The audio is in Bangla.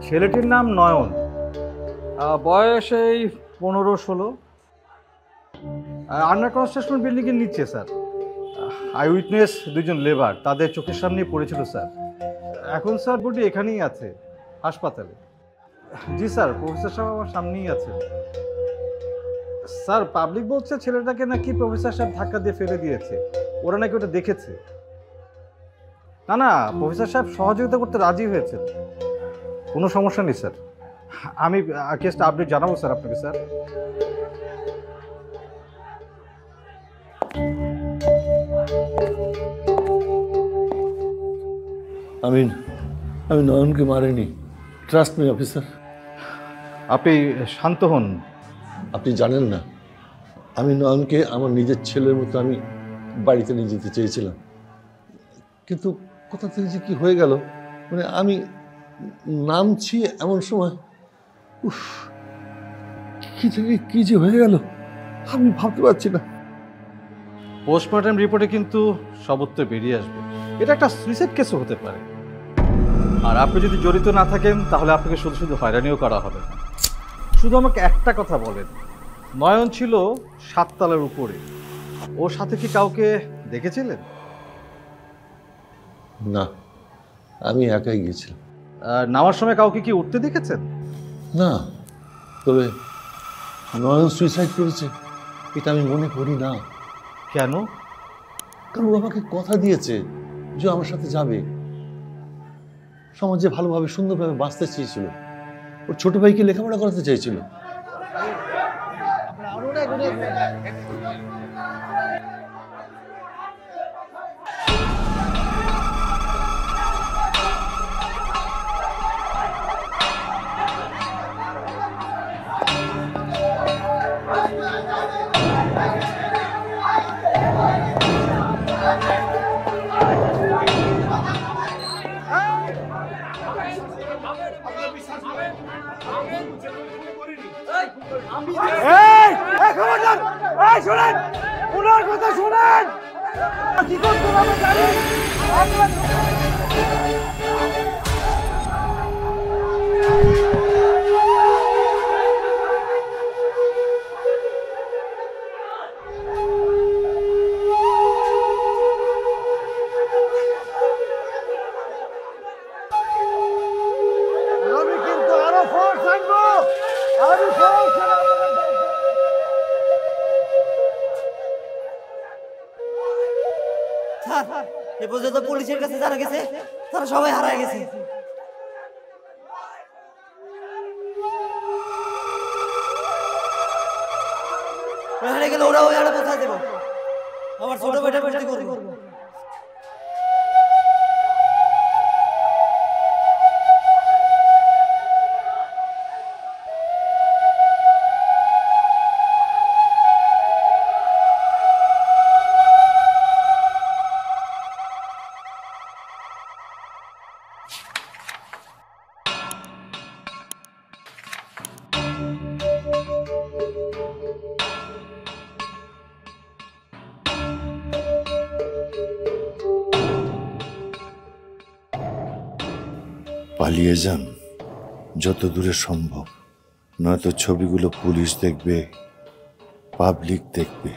ছেলেটির নাম নয়ন, বয়স এই 15-16, আন্ডার কনস্ট্রাকশন বিল্ডিংয়ের নিচে স্যার। আই উইটনেস 2জন লেবার তাদের চোখের সামনেই পড়েছিল স্যার। এখন স্যার বডি এখানেই আছে হাসপাতালে। জি স্যার, প্রফেসর সাহেব আমার সামনেই আছে স্যার। পাবলিক বলছে ছেলেটাকে নাকি প্রফেসর সাহেব ধাক্কা দিয়ে ফেলে দিয়েছে, ওরা নাকি ওটা দেখেছে। না না, প্রফেসর সাহেব সহযোগিতা করতে রাজি হয়েছে, কোনো সমস্যা নেই স্যার। আমি কেসটা আপডেট জানাবো স্যার আপনাকে স্যার। আমি নয়নকে মারিনি, ট্রাস্ট মি অফিসার। আপনি শান্ত হন। আপনি জানেন না, আমি নয়নকে আমার নিজের ছেলের মতো আমি বাড়িতে নিয়ে যেতে চেয়েছিলাম, কিন্তু কোথা থেকে যে কি হয়ে গেল, মানে আমি নামছি এমন সময় উফ, কি যে হয়ে গেল আমি ভাবতে পারছি না। পোস্টমর্টম রিপোর্টে কিন্তু সব উত্তর বেরিয়ে আসবে। এটা একটা সুইসাইড কেসও হতে পারে। আর আপনি যদি জড়িত না থাকেন তাহলে আপনাকে শুধু শুধু হয়রানিও করা হবে না। শুধু আমাকে একটা কথা বলেন, নয়ন ছিল 7 তলার উপরে, ওর সাথে কি কাউকে দেখেছিলেন? না, আমি একাই গিয়েছিলাম। নামার সময় কাউকে কি উঠতে দেখেছেন? না, তবে নয়ন সুইসাইড করেছে এটা আমি মনে করি না। কেন? কারণ ও আমাকে কথা দিয়েছে যে আমার সাথে যাবে, সমাজে ভালোভাবে সুন্দরভাবে বাঁচতে চেয়েছিল, ওর ছোট ভাইকে লেখাপড়া করাতে চাইছিল। শোনেন, ওনার কথা শোনেন। কি করতে হবে জানেন? আমি কিন্তু আরো ফোর্স আনবো, আমি ফোর্স এ পর্যন্ত পুলিশের কাছে জানা গেছে তারা সবাই হারায় গেছে। ওখানে গেলে ওরা ওই আড়ে পৌঁছায় দেবো, আমার ছোট ভাইটা ভর্তি করবো। পালিয়ে যান যত দূরে সম্ভব, নয়তো ছবিগুলো পুলিশ দেখবে, পাবলিক দেখবে।